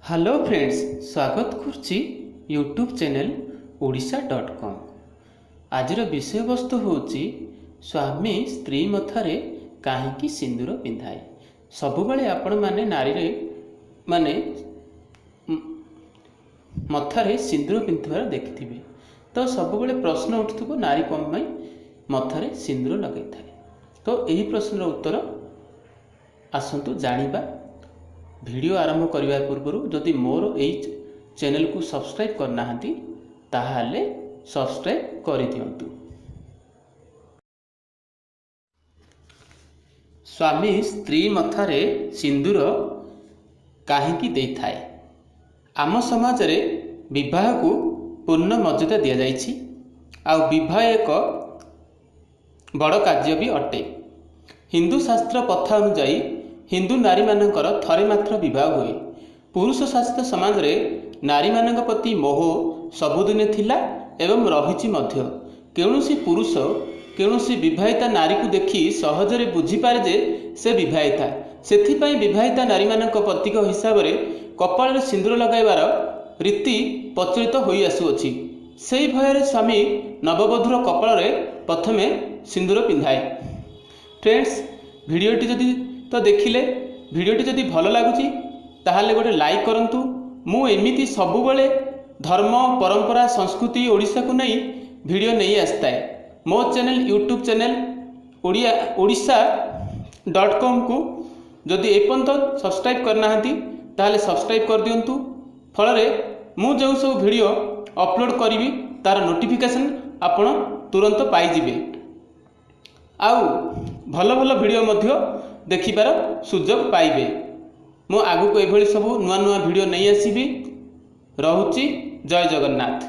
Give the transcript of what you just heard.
Hello friends, स्वागत करुच्ची YouTube channel ओडिशा.com। आजर विषय वस्तु होची स्वामी स्त्री मथारे काहींकी सिंदूर पिंधाए। सबुबले आपण माने नारी रे माने मथारे सिंदूर पिंधिबार देखिथिबे, तो सबुबले प्रश्न उठुथबो नारी कम पई मथारे सिंदूर लगै थाए। तो यही प्रश्नर उत्तर आसंतु जानिबा। वीडियो आरंभ करने पूर्व जदि मोर यही चैनल को सब्सक्राइब करना ताहले सब्सक्राइब कर दियंतु। स्वामी स्त्री मथारे सिंदूर काहींकी देइथाए। आम समाज रे विवाह को पूर्ण मर्यादा दि जाइछि। आ विवाह एक बड़ कार्य भी अटे। हिंदू शास्त्र प्रथा अनुसार हिंदू नारी मानकर थरे मात्र विवाह हुए। पुरुष शासित समाज रे नारी मानक प्रति मोह सबुदिने थिला एवं रहिछि मध्य। केउनसी पुरुष केउनसी विवाहिता नारी को देखि सहजरे बुझी पारे जे से विवाहिता। सेथिपई विवाहिता नारी मानक प्रतीक हिसाब रे कपाल रे सिंदूर लगाइबार रीति प्रचलित होई आसुअछि। सेही भୟରେ स्वामी नववधूर कपाल रे प्रथमे सिंदूर पिंधाए। फ्रेंड्स, वीडियोटी जदि तो देखिले वीडियोटी जदि भल लगुची ताहले गोटे लाइक करंतु। मु एमिति सबुबले धर्म परंपरा संस्कृति ओडिशा को नहीं वीडियो नहीं आसता है। मो चैनल यूट्यूब चैनल ओडिशा.com को जदि एपर्यंत सब्सक्राइब करना ताहले सब्सक्राइब कर दियंतु। फल मु जो सब वीडियो अपलोड करी तार नोटिफिकेशन आपण तुरंत पाइजिबे। आउ भल भल वीडियो मध्य देखिबार सुजोग पाइबे। मु आगु को एभली सब नुआ नुआ वीडियो नहीं आसीबी। रहुची। जय जगन्नाथ।